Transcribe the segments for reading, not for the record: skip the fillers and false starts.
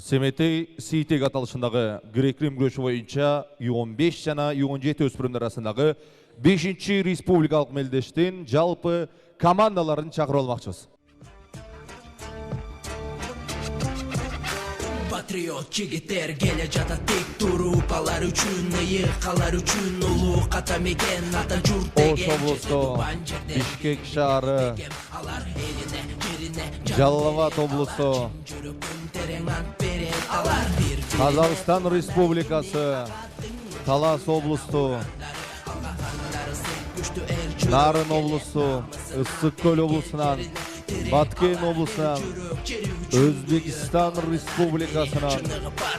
Semetey Сейтек аталышындағы грек-рим күресі бойынша U15 жана U17 өспірімдер арасындағы 5-ші республикалық мелдештен жалпы командаларын шақырып алмақшымыз. Patriot жігіттер келе жата тек тұрып алар үшін, қалар үшін ұлы қатамеген ата жұрт Ош облысы, Бишкек шары, Жалалабад облысы, Қазақстан Республикасы, Талас облысы, Нарын облысы, Issıkkөл облысынан, Баткен облысынан, Өзбекстан Республикасынан,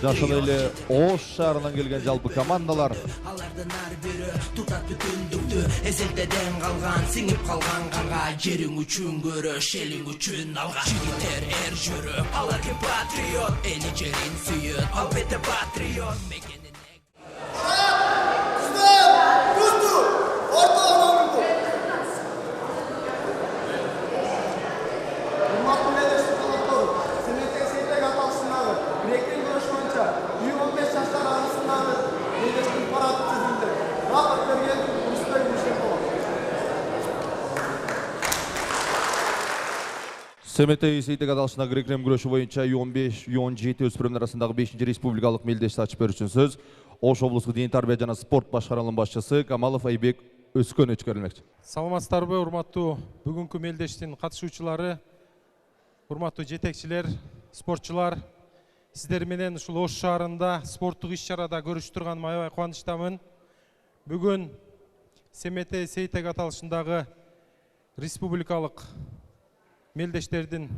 Жашыл елі Ош шарынан келген жалпы командалар. Алардан әрбірі тұтат бүтіндікті, әзілдеден қалған, сіңіп қалған қарға, жерің үшін көріш, елің үшін алға. Жігіттер әр жүріп, алар кем патриот, әлі жерін сүйін, албетті патриот мекеніне. Semetey Сейтек аталышындағы грек-рим күресі бойынша U15, U17 өспірімдер арасындағы 5-ші республикалық мелдешті ашып беру үшін сөз Ош облыстық дене тәрбие жана спорт башқармасының басшысы Камалов Айбек Өскөнович берілмекші. Саламатсыздарбы, урматтуу бүгүнкү мелдештин катышуучулары, урматтуу жетекчилер, спортчулар, сиздер менен ушул Ош шаарында спорттук иш-чарада көрүшүп турганыма аябай кубанычтамын. Бүгүн Semetey Сейтек аталышындагы республикалык мелдештердин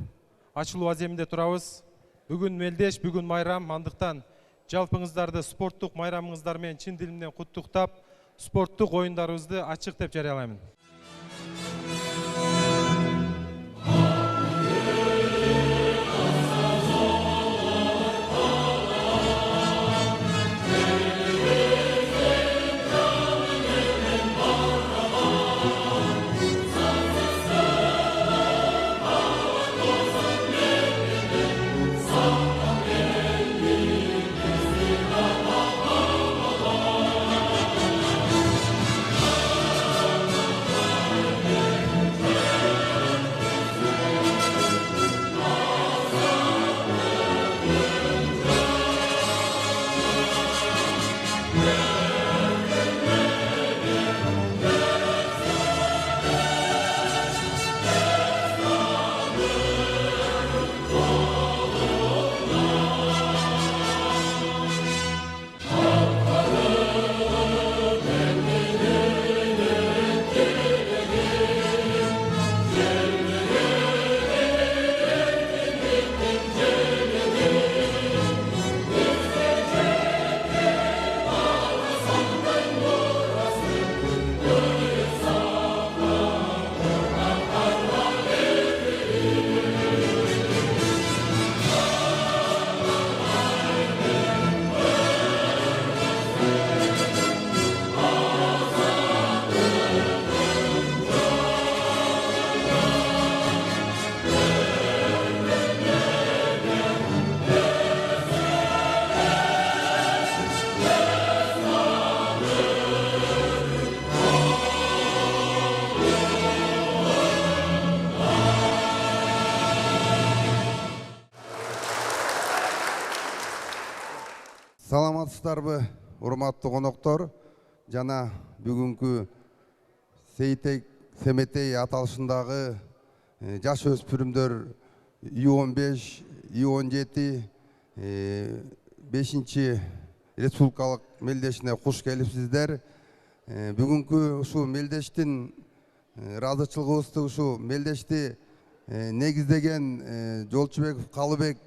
ачылуу аземинде турабыз. Бүгүн мелдеш, бүгүн майрам, андыктан жалпыңыздарды спорттук майрамыңыздар менен чын дилимден куттуктап, спорттук оюндарыбызды ачык деп жарыялаймын. Саламатсыздарбы, урматтуу коноктор, жана бүгүнкү Semetey аталышындагы жаш өспүрүмдөр U15, U17 5-ші республикалык мелдешине куш келипсиздер. Бүгүнкү ушу мелдештин ыраазычылыгыбызды, ушу мелдешти негиздеген Жолчубеков Калыбек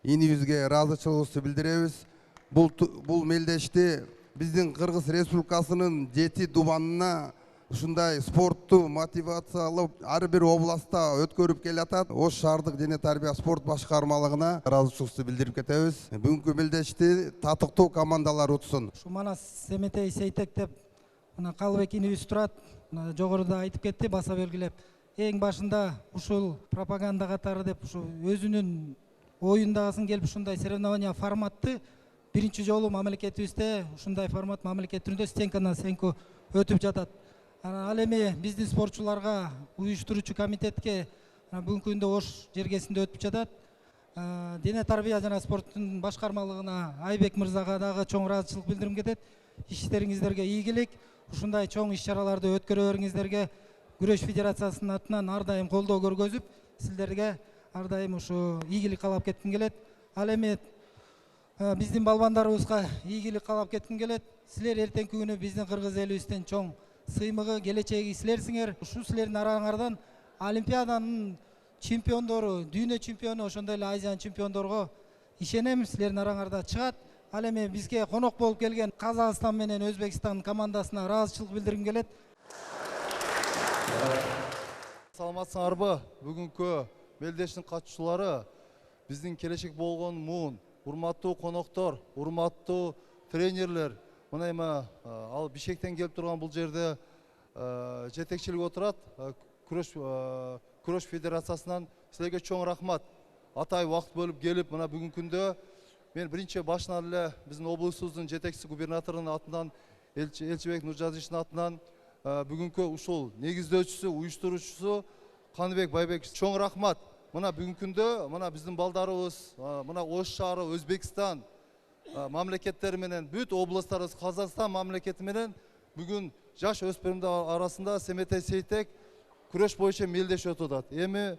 инибизге ыраазычылыгыбызды билдиребиз. Бул мелдешти биздин Кыргыз Республикасынын 7 дубанына ушундай спортту мотивациялап ар бир областта өткөрүп келатат. Ош шаардык дене тарбия спорт башкармалыгына ыраазычылыгыбызды билдирип кетебиз. Бүгүнкү мелдешти татыктуу командалар утсун. Ушу мана Semetey Сейтек деп мына Калыбек инибиз турат. Жогоруда айтып кетти, баса белгилеп. Эң башында ушул пропаганда катары деп ушу өзүнүн оюндагысын келип ушундай соревнования форматты биринчи жолу мамлекетибизде ушундай формат мамлекет түрүндө стенка на стенку өтүп жатат. Ал эми биздин спортчуларга уюштуруучу комитетке бүгүнкү күндө Ош жергесинде өтүп жатат. Дене тарбия жана спорттун башкармалыгына Айбек мырзага дагы чоң ыраазычылык билдирим кетет. Иштериңиздерге ийгилик, ушундай чоң иш-чараларды өткөрө бериңиздерге күрөш федерациясынын атынан ар дайым колдоо көргөзүп, силерге ар дайым ушу ийгилик каалап кетким келет. Ал эми биздин балбандарыбызга ийгилик каалап кетким келет. Силер эртеңки күнү биздин кыргыз элибиздин чоң сыймыгы, келечеги силерсиңер. Ушу силердин араңардан Олимпиаданын чемпиондору, дүйнө чемпиону, ошондой эле Азиянын чемпиондорго ишенем, силердин араңарда чыгат. Ал эми бизге конок болуп келген Казакстан менен Өзбекстан командасына ыраазычылык билдиргим келет. Саламатсыңарбы? Бүгүнкү мелдештин катчылары биздин келечек болгон муун, урматтуу коноктор, урматтуу тренерлер. Мына эми ал Бишкектен келип турган бул жерде жетекчилик отурат. Күрөш федерациясынан силерге чоң рахмат. Атай вакыт бөлүп келип, мына бүгүнкү күндө мен биринчи башынан эле биздин облустубуздун жетекчиси губернаторунун атынан, Элчибек Нуржазичтин атынан бүгүнкү ушул негиздөөчүсү, уюштуруучусу Каныбек Байбек чоң рахмат. Мына бүгүнкү күндө мына биздин балдарыбыз, мына Ош шаары, Өзбекстан мамлекеттери менен, бүт областтарыбыз, Казакстан мамлекети менен бүгүн жаш өспүрүмдөр арасында Семетей Сейтек күрөш боюнча мелдеш өтүп атат. Эми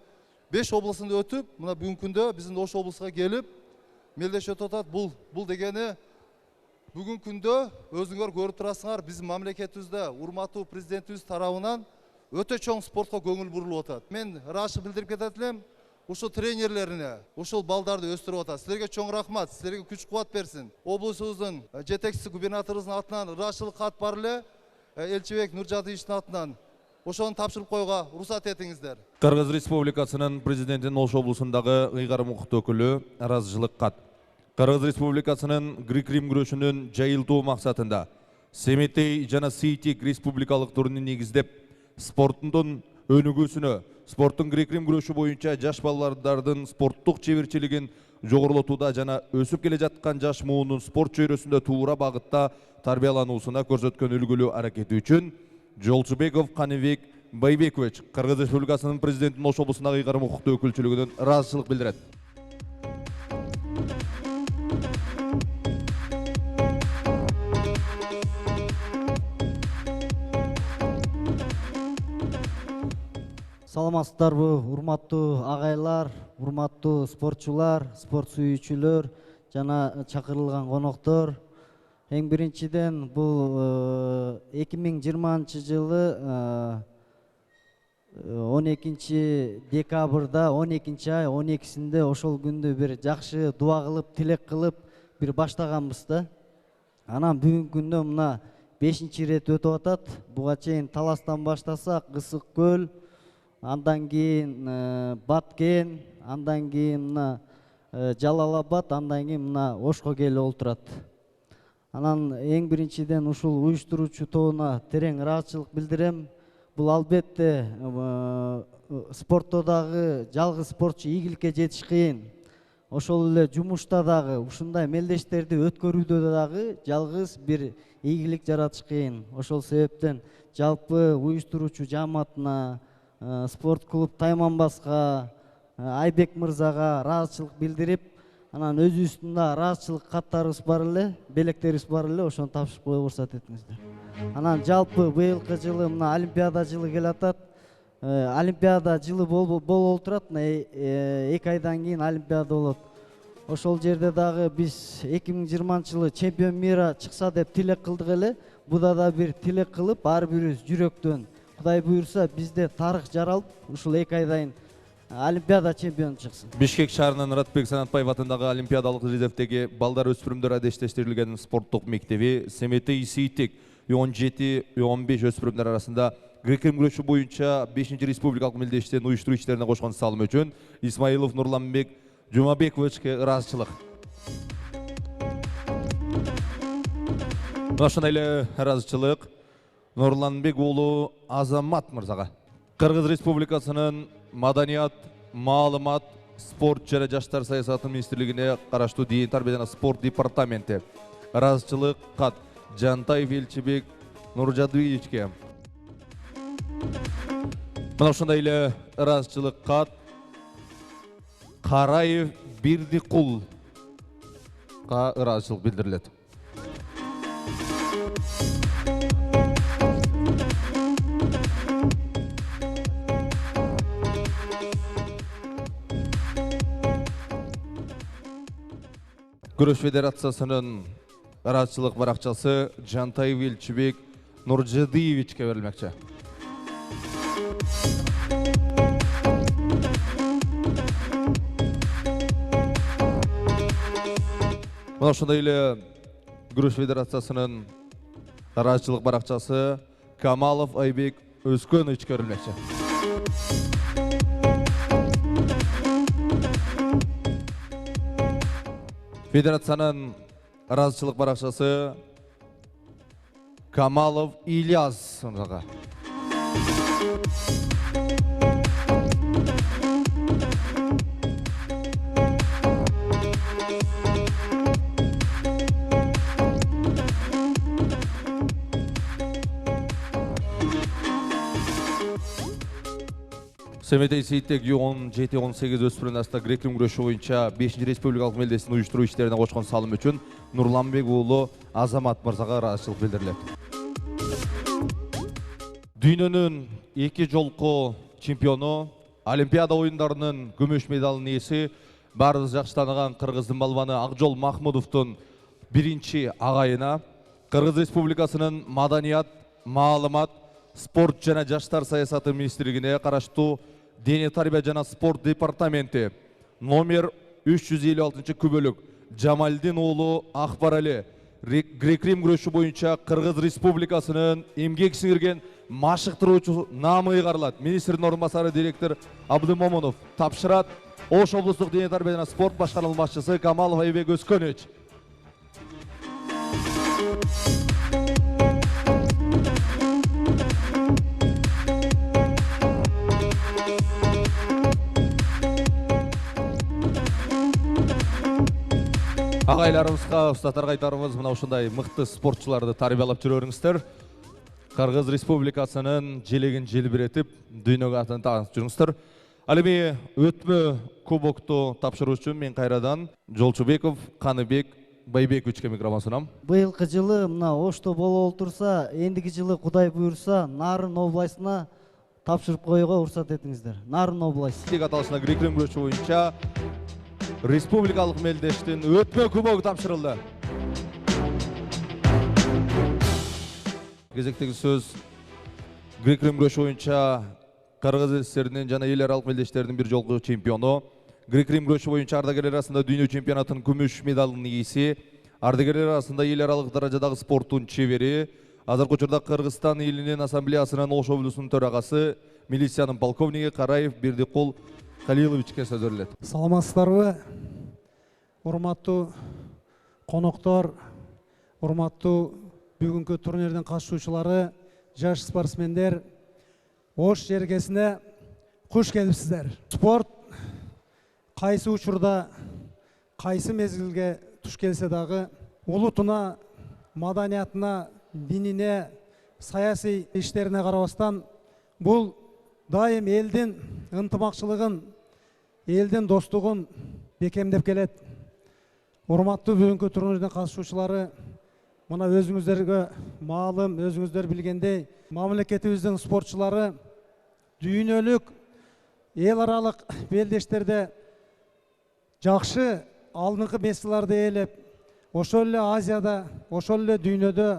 5 областында өтүп, мына бүгүнкү күндө биздин Ош облусуга келип мелдеш өтүп атат. Бул дегени бүгүнкү күндө өзүңөр көрүп турасыңар, биздин мамлекетибизде урматтуу президентибиз тарабынан өтө чоң спортко көңүл бурулуп атат. Мен ыраазычылык билдирип кетет элем ушул тренерлерине, ушул балдарды өстүрүп атат. Силерге чоң рахмат, силерге күч кубат берсин. Облусубуздун жетекчиси губернаторубуздун атынан ыраазычылык кат бар эле, Элчибек Нуржазичтин атынан ошону тапшырып коюуга уруксат этиңиздер. Кыргыз Республикасынын президентинин Ош облусундагы ыйгарым укуктуу өкүлү ыраазычылык кат. Кыргыз Республикасынын грек-рим күрөшүнүн жайылтуу максатында Семетей жана Сейтек республикалык турунун негиздеп спорттун өнүгүүсүнө, спорттун грек-рим күрөшү боюнча жаш балдардын спорттук чеберчилигин жогорулатууда жана өсүп келе жаткан жаш муунун спорт чөйрөсүндө туура багытта тарбиялануусуна көрсөткөн үлгүлүү аракети үчүн Жолчубеков Каныбек Байбекович Кыргыз Республикасынын президентинин Ош облусундагы ыйгарым укуктуу өкүлчүлүгүнөн ыраазычылык билдирет. Саламатсыздарбы, урматтуу агайлар, урматтуу спортчулар, спорт сүйүүчүлөр жана чакырылган коноктор. Эң биринчиден бул 2020 жылы 12 декабрда 12 ай 12-синде ошол күндү бир жакшы дуа кылып, тилек кылып бир баштаганбыз да. Анан бүгүнкү күндө мына 5-рет өтүп атат. Буга чейин Таластан баштасак, Кысык көл, андан кийин Баткен, андан кийин мына Жалал-Абад, андан кийин мына Ошко келип олтурат. Анан эң биринчиден ушул уюштуруучу тобуна терең ыраазычылык билдирем. Бул албетте спортто дагы жалгыз спортчу ийгиликке жетиш кыйын. Ошол эле жумушта дагы ушундай мелдештерди өткөрүүдө дагы жалгыз бир ийгилик жаратыш кыйын. Ошол себептен жалпы уюштуруучу жааматына, спорт клуб Тайманбаска, Айбек мырзага ыраазычылык билдирип, анан өзүбүздүн да ыраазычылык каттарыбыз бар эле, белектерибиз бар эле, ошону тапшырып коюуга уруксат этиңиздер. Анан жалпы быйылкы жылы мына Олимпиада жылы келатат. Олимпиада жылы болуп олтурат, мына 2 айдан кийин Олимпиада болот. Ошол жерде дагы биз 2020 жылы чемпион мира чыкса деп тилек кылдык эле. Буда да бир тилек кылып, ар бирибиз жүрөктөн Кудай буйрса бизде тарых жаралып, ушул 2 айдан Олимпиада чемпиону чыксын. Бишкек шаарынын Ратбек Санатбаев атындагы Олимпиадалык резервдеги балдар өспүрүмдөр адештештирилген спорттук мектеби Семетей Сейтек 17-15 өспүрүмдөр арасында грек-рим күрөшү боюнча 5-чи республикалык мелдештин уюштуруу иштерине кошкон салымы үчүн Исмаилов Нурланбек Жумабековичке ыраазычылык. Ошондой эле ыраазычылык Нурланбек уулу Азамат мырзага. Кыргыз Республикасынын Маданият, маалымат, Sport жана жаштар саясаты министрлигине караштуу Дене тарбия жана спорт департаменти ыраазычылык кат Жантаев Элчибек Нуржадыевичке. Мына ушундай эле ыраазычылык кат Караев Бирдикулга ыраазычылык билдирилет. Күрөш федерациясынын ыраазычылык баракчасы Жантаев Элчибек Нуржадыевичке берилмекчи. Мына ошондой эле Күрөш федерациясынын ыраазычылык баракчасы Камалов Айбек Өзкөновичке берилмекчи. Федерациянын ыраазычылык баракчасы Камалов Ильяс мырзага. Семетей Сейттек 17-18 өспүрүн аста грек-рим күрөшү боюнча 5-ші республикалык мелдестин уюштуруу иштерине кошкон салым үчүн Нурланбек уулу Азамат мырзага ыраазычылык билдирилет. Дүйнөнүн 2 жолку чемпиону, Олимпиада оюндарынын күмүш медалынын ээси, баарыбыз жакшы тааныган кыргыздын балбаны Акжол Махмудовдун биринчи агайына Кыргыз Республикасынын Маданият, Маалымат, спорт жана жаштар саясаты министрлигине караштуу Дене тарбия жана спорт департаменти номер 356 күбөлүк Жамалдин уулу Акбарали грек-рим күрөшү боюнча Кыргыз Республикасынын эмгек сиңирген машыктыруучу наамы ыйгарылат. Министрдин орун басары директор Абдымомунов тапшырат. Ош облустук Дене тарбия жана спорт башкармалык башчысы Камалов Айбек Өзкөнович. Агайларыбызга, устаттарга айтарыбыз, мына ушундай мыкты спортчуларды тарбиялап жүрөрүңүздөр. Кыргыз Республикасынын желегин желбиретип, дүйнөгө атын таанытып жүрүңүздөр. Ал эми өтмө кубокту тапшыруу үчүн мен кайрадан Жолчубеков Каныбек Байбековичке микрофон сунам. Быйылкы жылы мына Ошто боло олтурса, эндиги жылы Кудай буйрса, Нарын областына тапшырып коюуга уруксат этиңиздер. Нарын областы. Лиг аталышына грек-рим күрөшү боюнча республикалык мелдештин өтмө кубогу тапшырылды. Кезектеги сөз грек-рим күрөшү боюнча Кыргыз ССРинин жана эл аралык мелдештердин бир жолку чемпиону, грек-рим күрөшү боюнча ардагерлер арасында дүйнө чемпионатынын күмүш медалынын ээси, ардагерлер арасында эл аралык даражадагы спорттун чебери, азыркы учурда Кыргызстан элинин ассамблеясынын Ош облусунун төрагасы, милициянын полковниги Караев Бирдикул Халиловичке сөз берилет. Саламатсыздарбы? Урматтуу коноктор, урматтуу бүгүнкү турнирдин катышуучулары, жаш спортсмендер, Ош жергесине куш келипсиздер. Спорт кайсы учурда, кайсы мезгилге туш келсе дагы улутуна, маданиятына, динине, саясий иштерине карабастан бул дайым элдин ынтымакчылыгын, элдин достугун бекемдеп келет. Урматтуу бүгүнкү турнирдин катышуучулары, мына өзүңүздөргө маалым, өзүңүздөр билгендей, мамлекетибиздин спортчулары дүйнөлүк, эл аралык белдештерде жакшы алдыңкы месторлорду ээлеп, ошол эле Азияда, ошол эле дүйнөдө,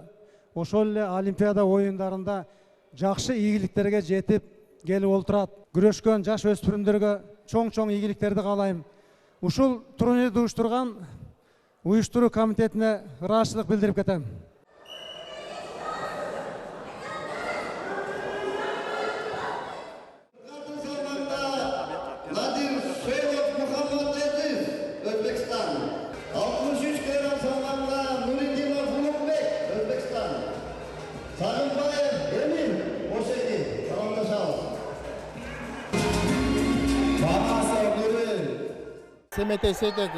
ошол эле Олимпиада оюндарында жакшы ийгиликтерге жетип келип олтурат. Күрөшкөн жаш өспүрүмдөргө чоң-чоң ийгиликтерди каалайм. Ушул турнирди уюштурган уюштуруу комитетине ыраазычылык билдирип кетем. Семетей Сейтек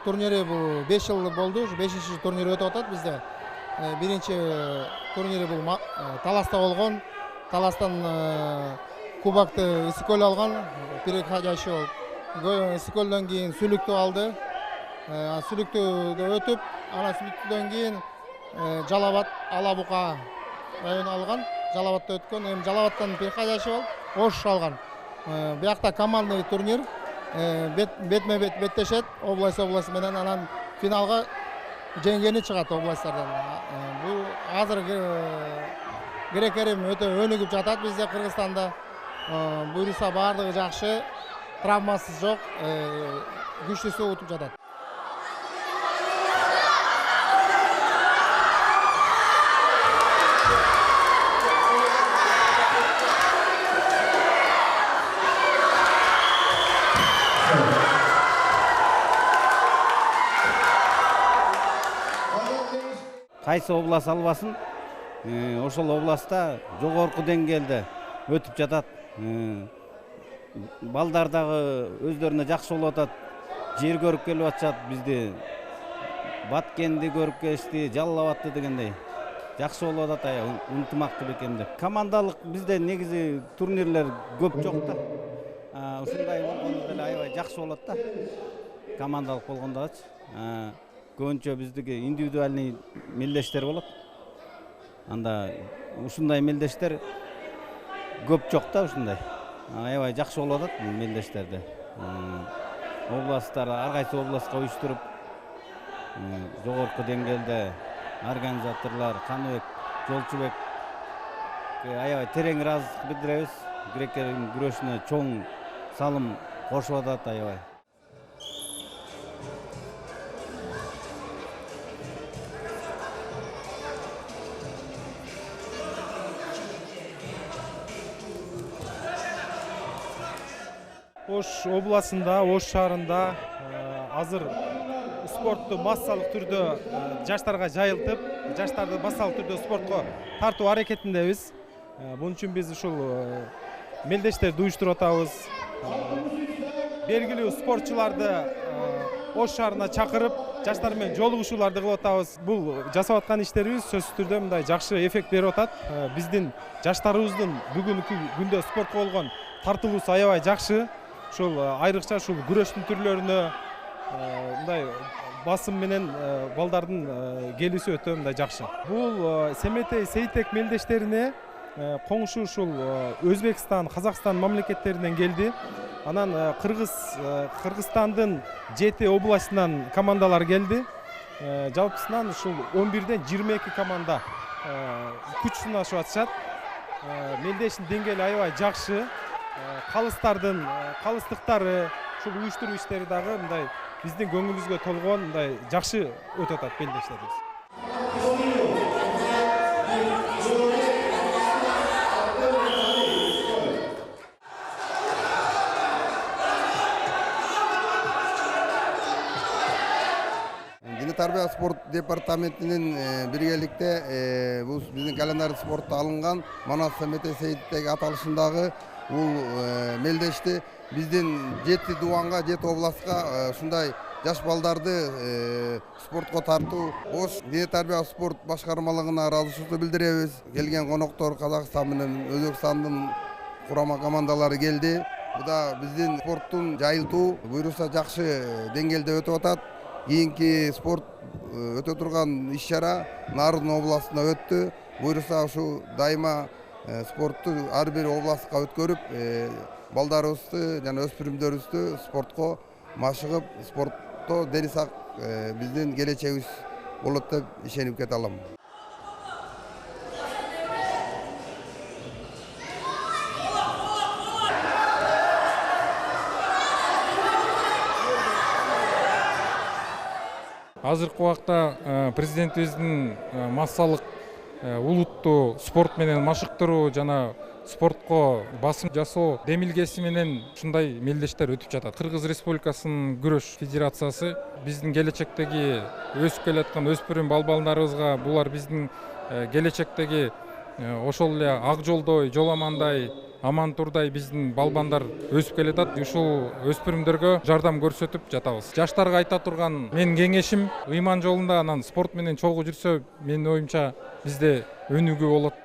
турнири бул 5 жыл болду. 5-ші турнир өтүп атат бизде. Биринчи турнири бул Таласта болгон. Таластан кубокты Исикөл алган. Переходящий болуп. Исикөлдөн кийин Сүлүктү алды. Сүлүктү өтүп, анан Сүлүктүдөн кийин Жалабат, Алабука району алган. Жалабатта өткөн. Эми Жалабаттан переходящий болуп Ош алган. Биякта командный турнир. Бетме-бет беттешет, область менен анан финалга жеңгени чыгат областтардан. Бул азыр грек-рим өтө өнүгүп жатат бизде Кыргызстанда. Буюрса баардыгы жакшы, травмасыз жок, күчтүүсү утуп жатат. Кайсы область албасын, ошол областта жогорку деңгээлде өтүп жатат. Балдар дагы өздөрүнө жакшы болуп атат. Жер көрүп келип атышат бизди. Баткенди көрүп келишти, Жалал Абадты дегендей. Жакшы болуп атат, ынтымактуу бекем деп. Командалык бизде негизи турнирлер көп жок да. Ушундай болгондо деле аябай жакшы болот да. Командалык болгондогучу. Көбүнчө биздики индивидуальный мелдештер болот. Анда ушундай мелдештер көп жок да ушундай. Аябай жакшы болуп атат мелдештерде. Областтар ар кайсы областка уюштуруп, жогорку деңгээлде организаторлор Каныбек, Жолчубек аябай терең ыраазычылык билдиребиз. Грек-рим күрөшүнө чоң салым кошуп атат аябай. Ош областында, Ош шаарында азыр спортту массалык түрдө жаштарга жайылтып, жаштарды массалык түрдө спортко тартуу аракетиндебиз. Бунун үчүн биз ушул мелдештерди уюштуруп атабыз. Белгилүү спортчуларды Ош шаарына чакырып, жаштар менен жолугушууларды кылып атабыз. Бул жасап аткан иштерибиз сөзсүз түрдө мындай жакшы эффект берип атат. Биздин жаштарыбыздын бүгүнкү күндө спортко болгон тартылуусу аябай жакшы. Ушул айрыкча ушул күрөштүн түрлөрүнө мындай басым менен балдардын келүүсү өтө мындай жакшы. Бул Семетей Сейтек мелдештерине коңшу ушул Өзбекстан, Казакстан мамлекеттеринен келди. Анан Кыргызстандын 7 областынан командалар келди. Жалпысынан ушул 11ден 22 команда күч сынашып атышат. Мелдештин деңгээли аябай жакшы. Калыстыктары, ушул уюштуруу иштери дагы мындай биздин көңүлүбүзгө толгон мындай жакшы өтүп атат мелдештерибиз. Дене тарбия спорт департаментинин биргеликте бул биздин календар спортто алынган Манас Семетей Сейтек аталышындагы бул мелдешти биздин 7 дубанга, 7 областка ушундай жаш балдарды спортко тартуу Ош дене тарбия спорт башкармалыгына ыраазычылык билдиребиз. Келген коноктор Казакстан менен Өзбекстандын курама командалары келди. Бу да биздин спорттун жайылтуу буюрса жакшы деңгээлде өтүп атат. Кийинки спорт өтө турган иш-чара Нарын областына өттү. Буюрса ушу дайыма спортту ар бир областка өткөрүп, балдарыбызды жана өспүрүмдөрүбүздү спортко машыгып, спортто дени сак биздин келечегибиз болот деп ишенип кете алам. Азыркы убакта президентибиздин массалык улутту спорт менен машыктыруу жана спортко басым жасоо демилгеси менен ушундай мелдештер өтүп жатат. Кыргыз Республикасынын күрөш федерациясы биздин келечектеги өсүп келаткан өспүрүм балдарыбызга булар биздин келечектеги ошол эле ак жолдой, жоламандай аман турдай биздин балбандар өсүп келатат. Ушул өспүрүмдөргө жардам көрсөтүп жатабыз. Жаштарга айта турган менин кеңешим ыйман жолунда анан спорт менен чогуу жүрсө, менин оюмча бизде өнүгүү болот.